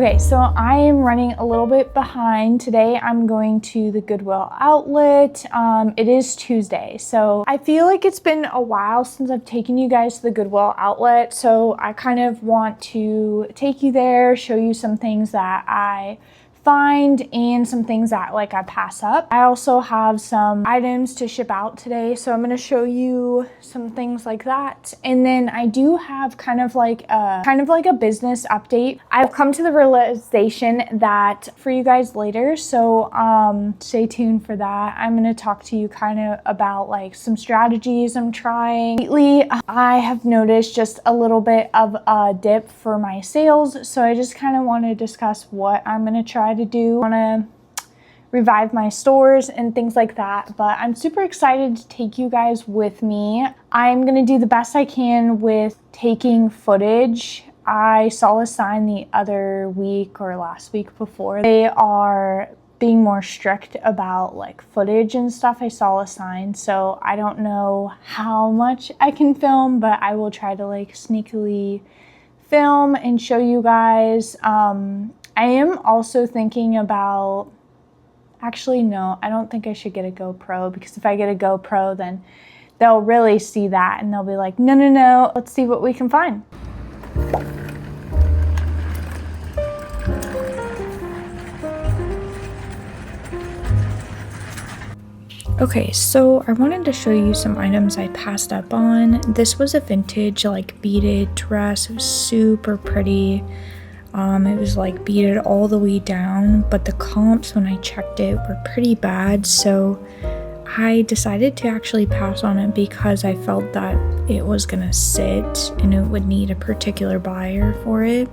Okay, so I am running a little bit behind. Today I'm going to the Goodwill Outlet. It is Tuesday, so I feel like it's been a while since I've taken you guys to the Goodwill Outlet, so I kind of want to take you there, show you some things that I find and some things that like I pass up. I also have some items to ship out today, so I'm going to show you some things like that. And then I do have kind of like a business update. I've come to the realization that for you guys later, so stay tuned for that. I'm going to talk to you kind of about like some strategies I'm trying. Lately, I have noticed just a little bit of a dip for my sales, so I just kind of want to discuss what I'm going to try to do. I want to revive my stores and things like that, but I'm super excited to take you guys with me. I'm gonna do the best I can with taking footage. I saw a sign the other week or last week before. They are being more strict about like footage and stuff. I saw a sign, so I don't know how much I can film, but I will try to like sneakily film and show you guys. I am also thinking about, actually no, I don't think I should get a GoPro, because if I get a GoPro then they'll really see that and they'll be like, no, let's see what we can find. Okay, so I wanted to show you some items I passed up on. This was a vintage like beaded dress. It was super pretty. It was like beaded all the way down, but the comps when I checked it were pretty bad, so I decided to actually pass on it because I felt that it was gonna sit and it would need a particular buyer for it.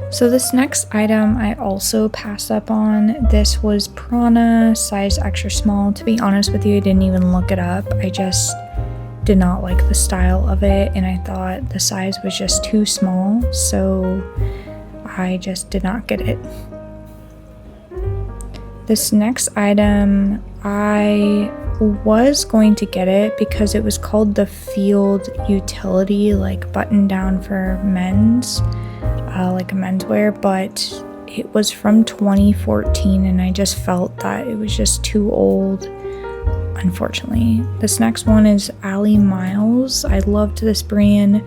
So this next item I also passed up on. This was Prana, size extra small. To be honest with you, I didn't even look it up. I just did not like the style of it, and I thought the size was just too small, so I just did not get it. This next item, I was going to get it because it was called the Field Utility, like button down for men's. Like a menswear, but it was from 2014 and I just felt that it was just too old, unfortunately. This next one is Ali Miles. I loved this brand,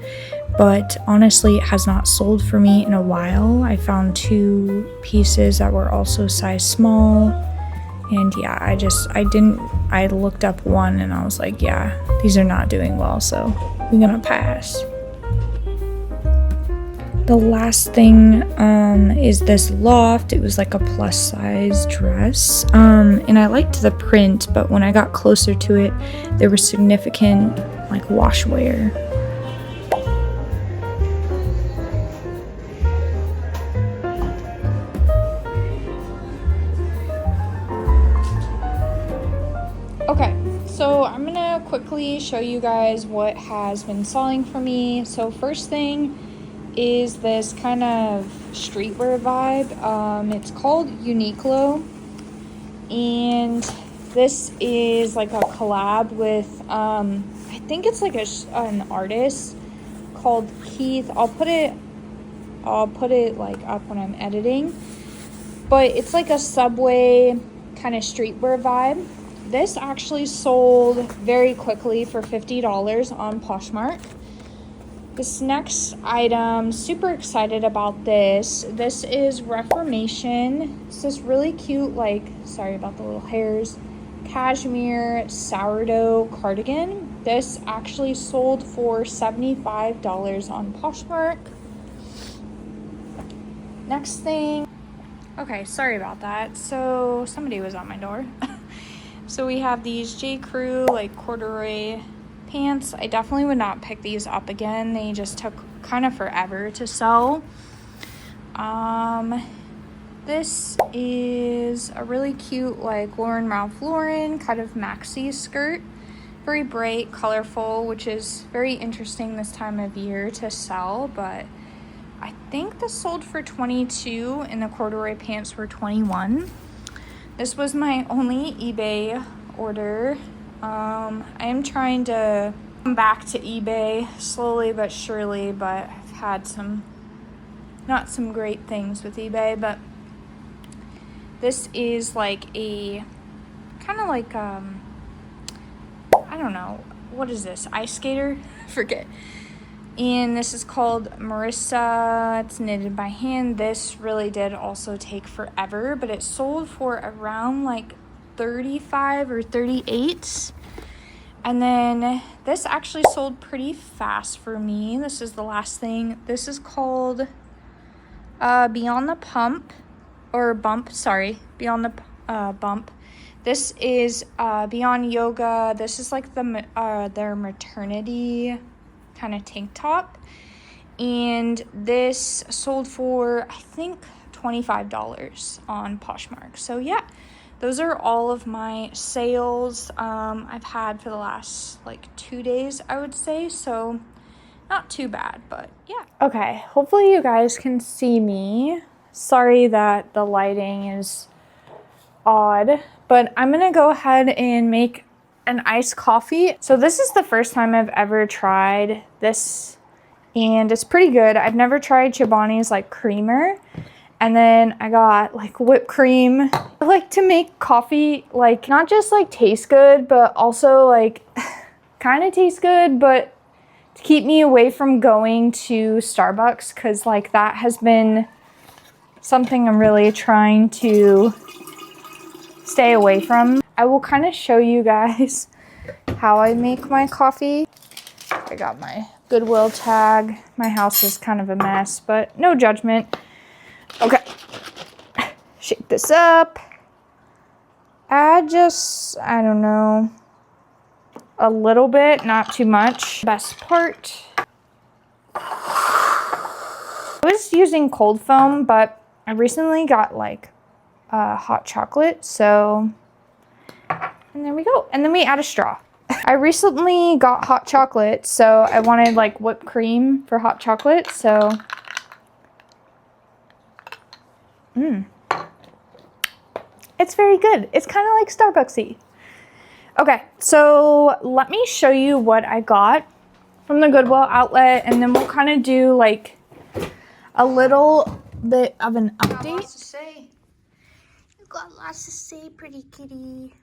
but honestly it has not sold for me in a while. I found 2 pieces that were also size small, and yeah, I looked up one and I was like, yeah, these are not doing well, so we're gonna pass. The last thing is this loft. It was like a plus size dress, and I liked the print, but when I got closer to it there was significant like wash wear. Okay, so I'm gonna quickly show you guys what has been selling for me. So first thing is this kind of streetwear vibe. It's called Uniqlo, and this is like a collab with I think it's like an artist called Keith. I'll put it like up when I'm editing, but it's like a Subway kind of streetwear vibe. This actually sold very quickly for $50 on Poshmark. This next item, super excited about this. This is Reformation. It's this really cute, like, sorry about the little hairs, cashmere sourdough cardigan. This actually sold for $75 on Poshmark. Next thing, okay, sorry about that. So somebody was at my door. So we have these J. Crew like corduroy pants. I definitely would not pick these up again. They just took kind of forever to sell. This is a really cute like Ralph Lauren kind of maxi skirt. Very bright, colorful, which is very interesting this time of year to sell, but I think this sold for $22 and the corduroy pants were $21. This was my only eBay order. I am trying to come back to eBay slowly but surely, but I've had not some great things with eBay. But this is like a kind of like I don't know, what is this, ice skater? Forget. And this is called Marissa. It's knitted by hand. This really did also take forever, but it sold for around like 35 or 38. And then this actually sold pretty fast for me. This is the last thing. This is called Beyond the Bump. Bump. This is Beyond Yoga. This is like their maternity kind of tank top, and this sold for I think $25 on Poshmark. So yeah, those are all of my sales I've had for the last like 2 days, I would say. So not too bad, but yeah. Okay, hopefully you guys can see me. Sorry that the lighting is odd, but I'm gonna go ahead and make an iced coffee. So this is the first time I've ever tried this, and it's pretty good. I've never tried Chobani's like creamer, and then I got like whipped cream. I like to make coffee like not just like taste good, but also like kind of taste good, but to keep me away from going to Starbucks, because like that has been something I'm really trying to stay away from. I will kind of show you guys how I make my coffee. I got my Goodwill tag. My house is kind of a mess, but no judgment. Okay, shake this up. I don't know, a little bit, not too much. Best part, I was using cold foam, but I recently got like hot chocolate, so, and there we go. And then we add a straw. I recently got hot chocolate, so I wanted like whipped cream for hot chocolate, so it's very good. It's kind of like Starbucksy. Okay, so let me show you what I got from the Goodwill Outlet, and then we'll kind of do like a little bit of an update. Got lots to say, pretty kitty.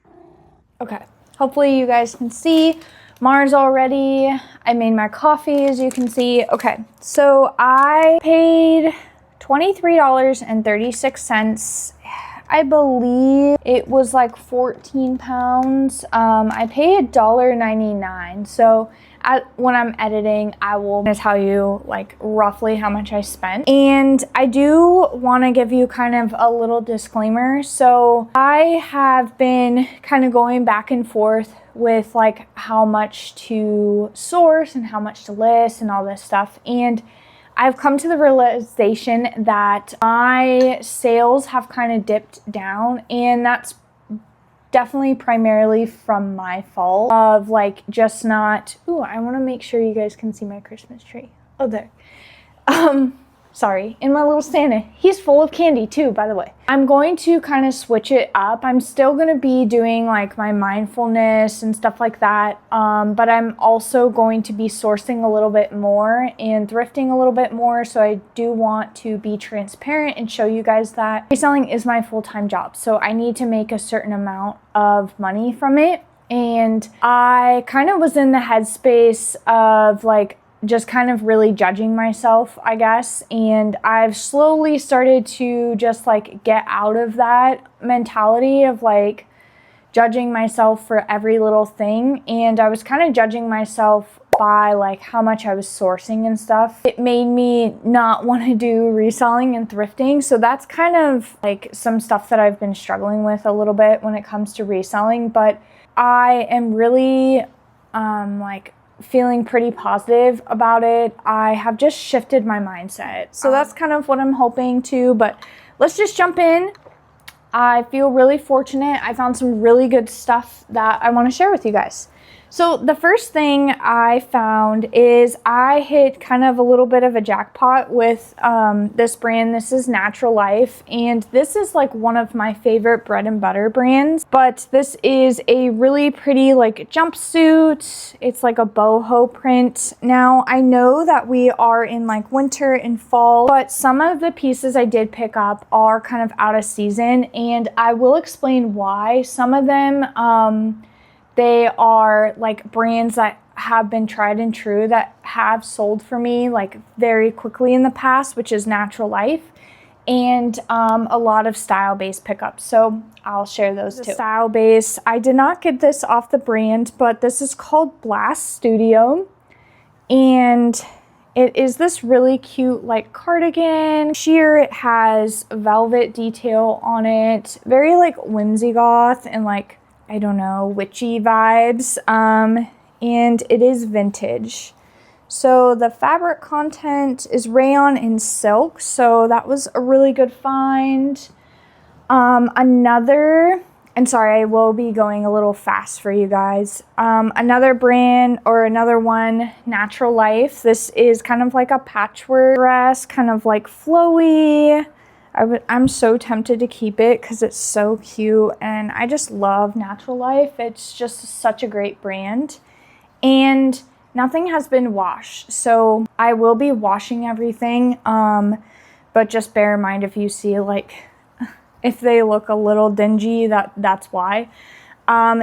Okay, hopefully you guys can see. Mars already. I made my coffee, as you can see. Okay, so I paid $23.36. I believe it was like 14 pounds. I paid $1.99. So when I'm editing, I will tell you like roughly how much I spent. And I do want to give you kind of a little disclaimer. So I have been kind of going back and forth with like how much to source and how much to list and all this stuff. And I've come to the realization that my sales have kind of dipped down, and that's definitely primarily from my fault of like just not, ooh, I want to make sure you guys can see my Christmas tree. Oh, there. Sorry, and my little Santa. He's full of candy too, by the way. I'm going to kind of switch it up. I'm still going to be doing like my mindfulness and stuff like that. But I'm also going to be sourcing a little bit more and thrifting a little bit more. So I do want to be transparent and show you guys that reselling is my full-time job. So I need to make a certain amount of money from it. And I kind of was in the headspace of like, just kind of really judging myself, I guess. And I've slowly started to just like get out of that mentality of like judging myself for every little thing. And I was kind of judging myself by like how much I was sourcing and stuff. It made me not want to do reselling and thrifting. So that's kind of like some stuff that I've been struggling with a little bit when it comes to reselling. But I am really like feeling pretty positive about it. I have just shifted my mindset. So that's kind of what I'm hoping to, but let's just jump in. I feel really fortunate. I found some really good stuff that I want to share with you guys. So the first thing I found is I hit kind of a little bit of a jackpot with this brand. This is Natural Life, and this is like one of my favorite bread and butter brands. But this is a really pretty like jumpsuit. It's like a boho print. Now I know that we are in like winter and fall, but some of the pieces I did pick up are kind of out of season, and I will explain why. Some of them, they are like brands that have been tried and true that have sold for me like very quickly in the past, which is Natural Life, and a lot of style-based pickups. So I'll share those too. Style-based, I did not get this off the brand, but this is called Blast Studio, and it is this really cute like cardigan. Sheer, it has velvet detail on it, very like whimsy goth and like, I don't know, witchy vibes, and it is vintage. So the fabric content is rayon and silk, so that was a really good find. And sorry, I will be going a little fast for you guys. Another brand, or another one, Natural Life. This is kind of like a patchwork dress, kind of like flowy. I'm so tempted to keep it because it's so cute, and I just love Natural Life. It's just such a great brand, and nothing has been washed, so I will be washing everything, but just bear in mind if you see like if they look a little dingy, that's why.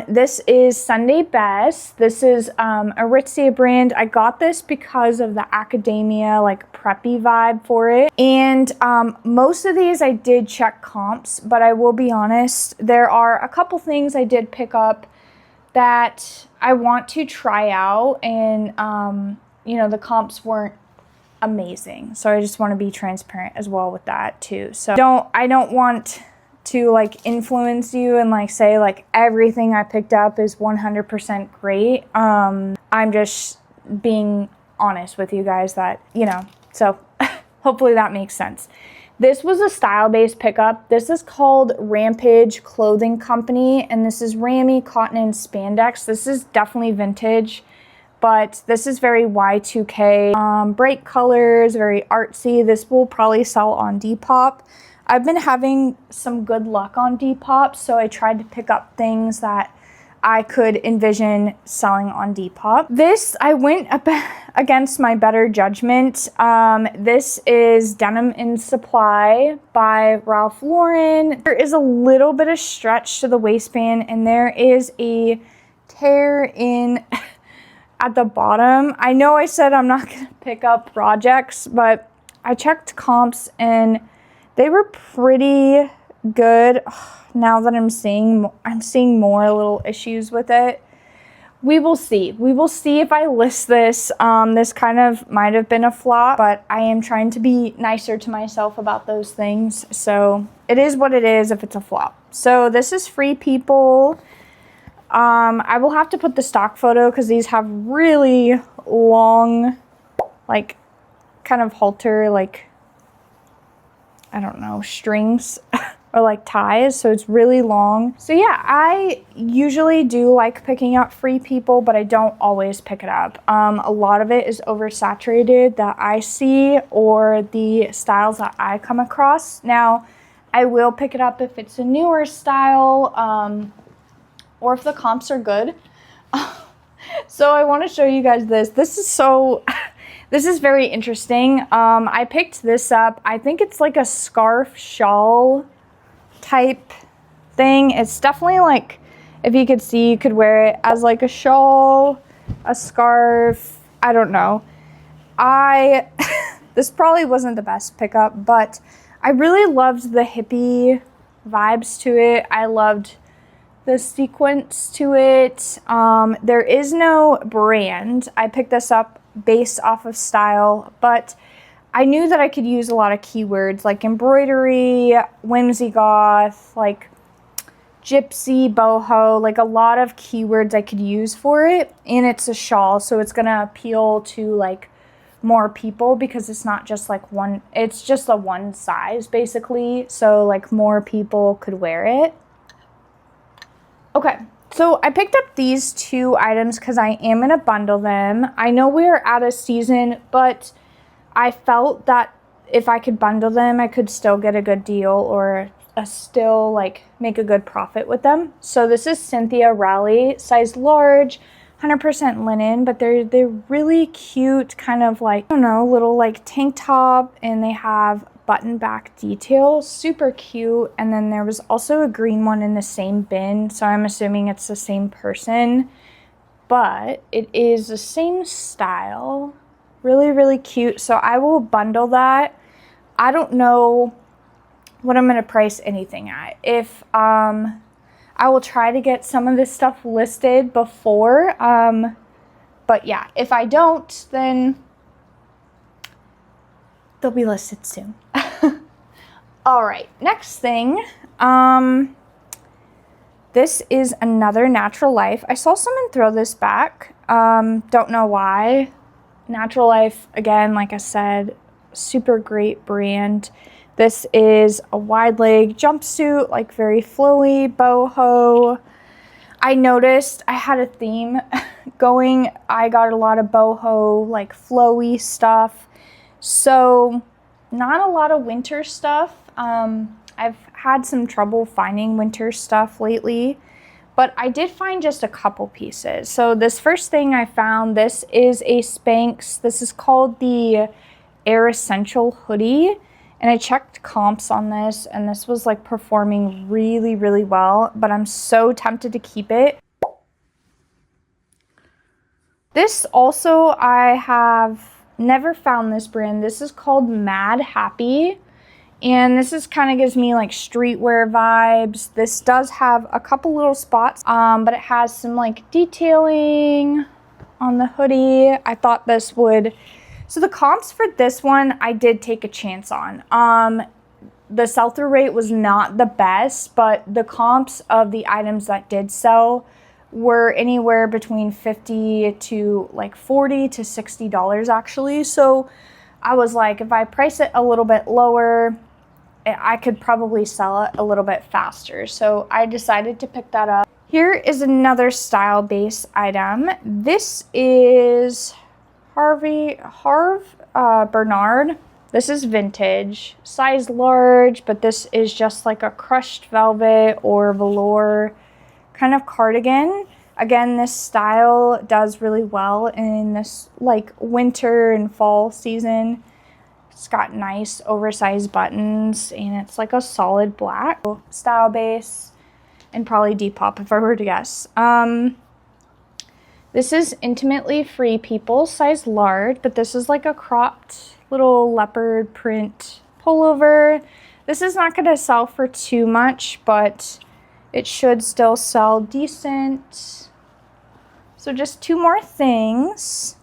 This is Sunday Best. This is a Aritzia brand. I got this because of the academia, like preppy vibe for it. And most of these I did check comps, but I will be honest, there are a couple things I did pick up that I want to try out, and you know, the comps weren't amazing. So I just want to be transparent as well with that too. So I don't want to like influence you and like say like everything I picked up is 100% great. I'm just being honest with you guys that, you know, so hopefully that makes sense. This was a style-based pickup. This is called Rampage Clothing Company, and this is Rami cotton and spandex. This is definitely vintage, but this is very Y2K, bright colors, very artsy. This will probably sell on Depop. I've been having some good luck on Depop, so I tried to pick up things that I could envision selling on Depop. This, I went up against my better judgment. This is Denim in Supply by Ralph Lauren. There is a little bit of stretch to the waistband, and there is a tear in at the bottom. I know I said I'm not gonna pick up projects, but I checked comps and they were pretty good. Now that I'm seeing more little issues with it. We will see. We will see if I list this. This kind of might have been a flop, but I am trying to be nicer to myself about those things. So it is what it is if it's a flop. So this is Free People. I will have to put the stock photo because these have really long, like, kind of halter, like, I don't know, strings or like ties, so it's really long. So yeah, I usually do like picking up Free People, but I don't always pick it up. A lot of it is oversaturated that I see, or the styles that I come across. Now, I will pick it up if it's a newer style, or if the comps are good. So I want to show you guys this. This is very interesting. I picked this up. I think it's like a scarf shawl type thing. It's definitely like, if you could see, you could wear it as like a shawl, a scarf, I don't know. This probably wasn't the best pickup, but I really loved the hippie vibes to it. I loved the sequence to it. There is no brand. I picked this up based off of style, but I knew that I could use a lot of keywords like embroidery, whimsy goth, like gypsy, boho, like a lot of keywords I could use for it. And it's a shawl, so it's gonna appeal to like more people because it's not just like one, it's just a one size basically, so like more people could wear it. Okay, So I picked up these 2 items because I am going to bundle them. I know we're out of season, but I felt that if I could bundle them, I could still get a good deal or still like make a good profit with them. So this is Cynthia Raleigh, size large, 100% linen, but they're really cute, kind of like, I don't know, little like tank top, and they have button back details, super cute. And then there was also a green one in the same bin, so I'm assuming it's the same person, but it is the same style. Really, really cute. So I will bundle that. I don't know what I'm going to price anything at. If I will try to get some of this stuff listed before, but yeah, if I don't, then they'll be listed soon. All right, next thing, this is another Natural Life. I saw someone throw this back, don't know why. Natural Life, again, like I said, super great brand. This is a wide leg jumpsuit, like very flowy, boho. I noticed I had a theme going. I got a lot of boho, like flowy stuff. So not a lot of winter stuff. I've had some trouble finding winter stuff lately, but I did find just a couple pieces. So this first thing I found, this is a Spanx. This is called the Air Essential hoodie. And I checked comps on this, and this was like performing really, really well, but I'm so tempted to keep it. This also, I have never found this brand. This is called Mad Happy, and this is kind of gives me like streetwear vibes. This does have a couple little spots, but it has some like detailing on the hoodie. I thought this would... So the comps for this one, I did take a chance on. The sell-through rate was not the best, but the comps of the items that did sell were anywhere between $50 to like $40 to $60 actually. So I was like, if I price it a little bit lower, I could probably sell it a little bit faster. So I decided to pick that up. Here is another style-based item. This is Harv Bernard. This is vintage, size large, but this is just like a crushed velvet or velour kind of cardigan. Again, this style does really well in this like winter and fall season. It's got nice oversized buttons, and it's like a solid black style base, and probably Depop if I were to guess. This is Intimately Free People, size large, but this is like a cropped little leopard print pullover. This is not going to sell for too much, but it should still sell decent. So just 2 more things.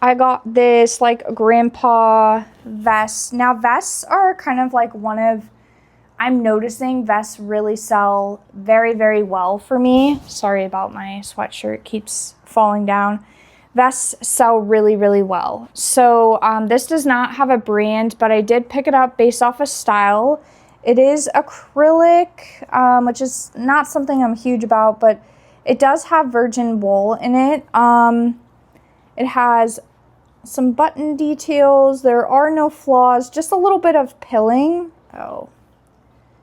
I got this like grandpa vest. Now vests are kind of like I'm noticing vests really sell very, very well for me. Sorry about my sweatshirt, keeps falling down. Vests sell really, really well. So this does not have a brand, but I did pick it up based off of style. It is acrylic, which is not something I'm huge about, but it does have virgin wool in it. It has some button details. There are no flaws, just a little bit of pilling. Oh.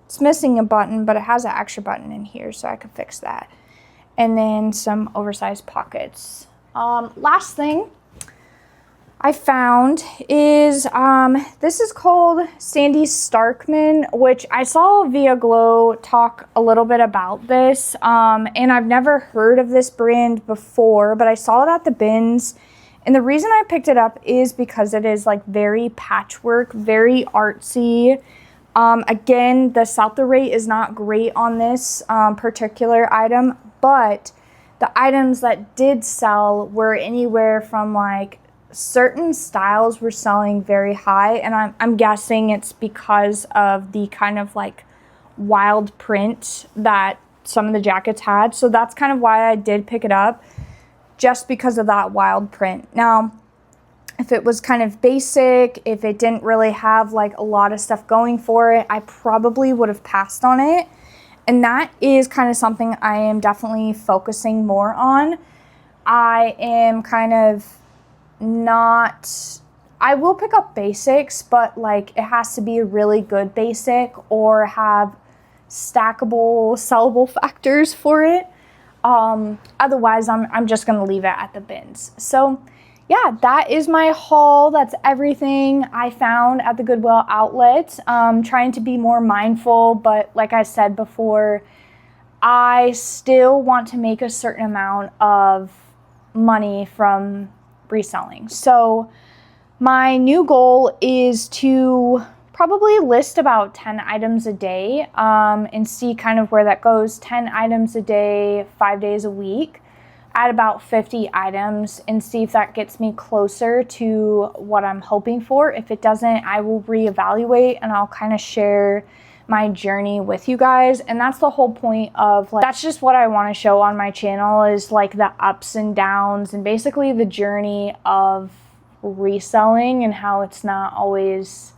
It's missing a button, but it has an extra button in here, so I could fix that. And then some oversized pockets. Last thing I found is, this is called Sandy Starkman, which I saw Via Glow talk a little bit about this. And I've never heard of this brand before, but I saw it at the bins. And the reason I picked it up is because it is like very patchwork, very artsy. Again, the sell-through rate is not great on this particular item, but the items that did sell were anywhere from like certain styles were selling very high, and I'm guessing it's because of the kind of like wild print that some of the jackets had. So that's kind of why I did pick it up, just because of that wild print. Now, if it was kind of basic, if it didn't really have like a lot of stuff going for it, I probably would have passed on it. And that is kind of something I am definitely focusing more on. I am kind of not, I will pick up basics, but like it has to be a really good basic or have stackable, sellable factors for it. Otherwise, I'm just gonna leave it at the bins. So yeah, that is my haul. That's everything I found at the Goodwill Outlet. Trying to be more mindful, but like I said before, I still want to make a certain amount of money from reselling. So my new goal is to probably list about 10 items a day and see kind of where that goes. 10 items a day, 5 days a week, at about 50 items, and see if that gets me closer to what I'm hoping for. If it doesn't, I will reevaluate and I'll kind of share my journey with you guys. And that's the whole point of, like, that's just what I want to show on my channel, is like the ups and downs and basically the journey of reselling and how it's not always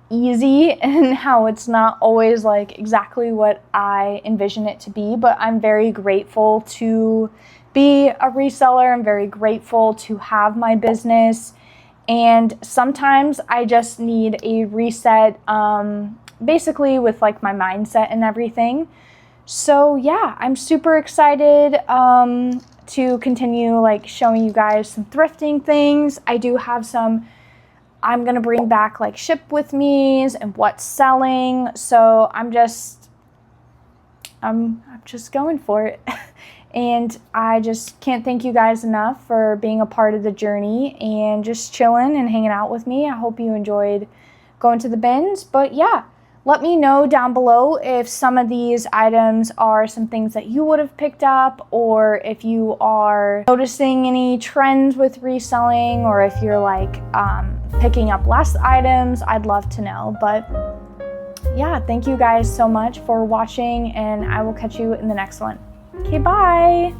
easy and how it's not always like exactly what I envision it to be. But I'm very grateful to be a reseller. I'm very grateful to have my business, and sometimes I just need a reset, basically with like my mindset and everything. So yeah, I'm super excited to continue like showing you guys some thrifting things. I do have some, I'm gonna bring back like ship with me's and what's selling. So I'm just going for it. And I just can't thank you guys enough for being a part of the journey and just chilling and hanging out with me. I hope you enjoyed going to the bins. But yeah, let me know down below if some of these items are some things that you would have picked up, or if you are noticing any trends with reselling, or if you're like picking up less items. I'd love to know. But yeah, thank you guys so much for watching, and I will catch you in the next one. Okay, bye.